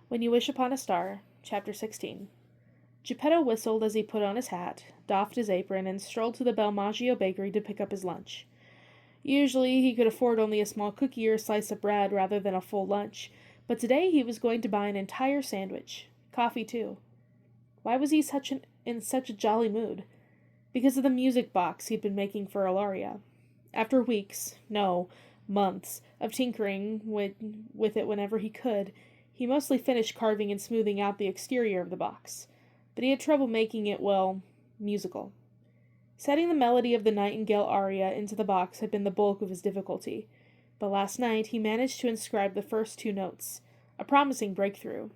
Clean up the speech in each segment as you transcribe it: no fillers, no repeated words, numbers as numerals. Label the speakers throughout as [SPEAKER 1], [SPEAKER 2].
[SPEAKER 1] When You Wish Upon a Star, Chapter 16. Geppetto whistled as he put on his hat, doffed his apron, and strolled to the Belmaggio bakery to pick up his lunch. Usually he could afford only a small cookie or a slice of bread rather than a full lunch, but today he was going to buy an entire sandwich. Coffee, too. Why was he in such a jolly mood? Because of the music box he'd been making for Ilaria. After weeks, no, months, of tinkering with it whenever he could, he mostly finished carving and smoothing out the exterior of the box. But he had trouble making it, well, musical. Setting the melody of the Nightingale aria into the box had been the bulk of his difficulty, but last night he managed to inscribe the first two notes, a promising breakthrough.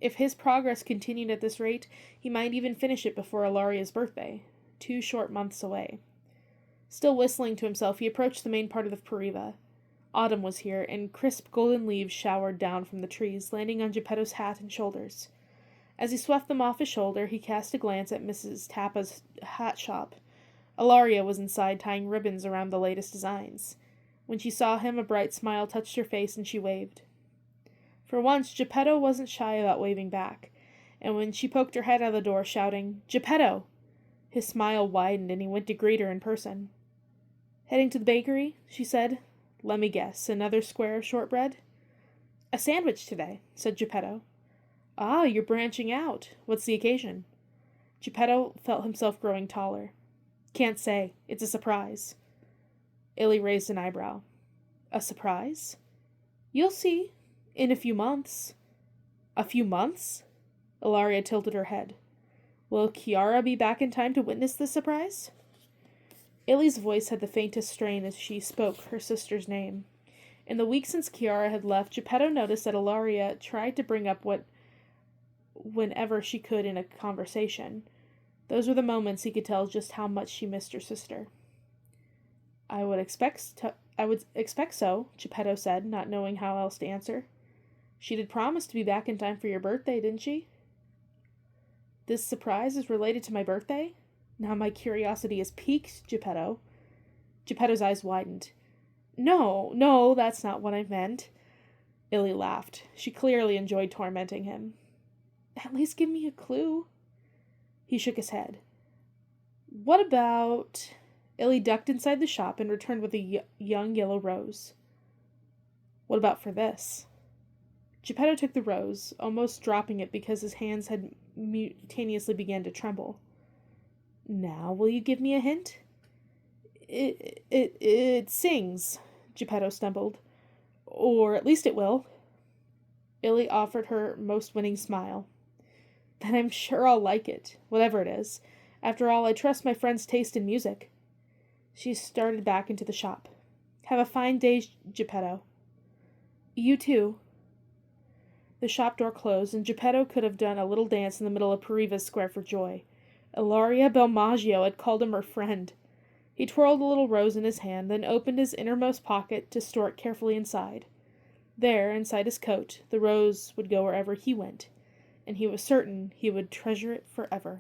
[SPEAKER 1] If his progress continued at this rate, he might even finish it before Ilaria's birthday, 2 short months away. Still whistling to himself, he approached the main part of the Pariva. Autumn was here, and crisp golden leaves showered down from the trees, landing on Geppetto's hat and shoulders. As he swept them off his shoulder, he cast a glance at Mrs. Tappa's hat shop. Ilaria was inside, tying ribbons around the latest designs. When she saw him, a bright smile touched her face, and she waved. For once, Geppetto wasn't shy about waving back, and when she poked her head out of the door, shouting, "Geppetto!" his smile widened, and he went to greet her in person. "Heading to the bakery?" she said. "Let me guess, another square of shortbread?" "A sandwich today," said Geppetto. "Ah, you're branching out. What's the occasion?" Geppetto felt himself growing taller. "Can't say. It's a surprise." Illy raised an eyebrow. "A surprise?" "You'll see. In a few months." "A few months?" Ilaria tilted her head. "Will Chiara be back in time to witness this surprise?" Illy's voice had the faintest strain as she spoke her sister's name. In the week since Chiara had left, Geppetto noticed that Ilaria tried to bring up whenever she could in a conversation. Those were the moments he could tell just how much she missed her sister. I would expect so, Geppetto said, not knowing how else to answer. "She did promise to be back in time for your birthday, didn't she?" "This surprise is related to my birthday? Now my curiosity is piqued, Geppetto." Geppetto's eyes widened. No, that's not what I meant." Illy laughed. She clearly enjoyed tormenting him. "At least give me a clue." He shook his head. "What about—" Illy ducked inside the shop and returned with a young yellow rose. "What about for this?" Geppetto took the rose, almost dropping it because his hands had mutaneously began to tremble. "Now will you give me a hint?" It sings," Geppetto stumbled. "Or at least it will." Illy offered her most winning smile. "Then I'm sure I'll like it, whatever it is. After all, I trust my friend's taste in music." She started back into the shop. "Have a fine day, Geppetto." "You too." The shop door closed, and Geppetto could have done a little dance in the middle of Pariva's square for joy. Ilaria Belmaggio had called him her friend. He twirled the little rose in his hand, then opened his innermost pocket to store it carefully inside. There, inside his coat, the rose would go wherever he went, and he was certain he would treasure it forever.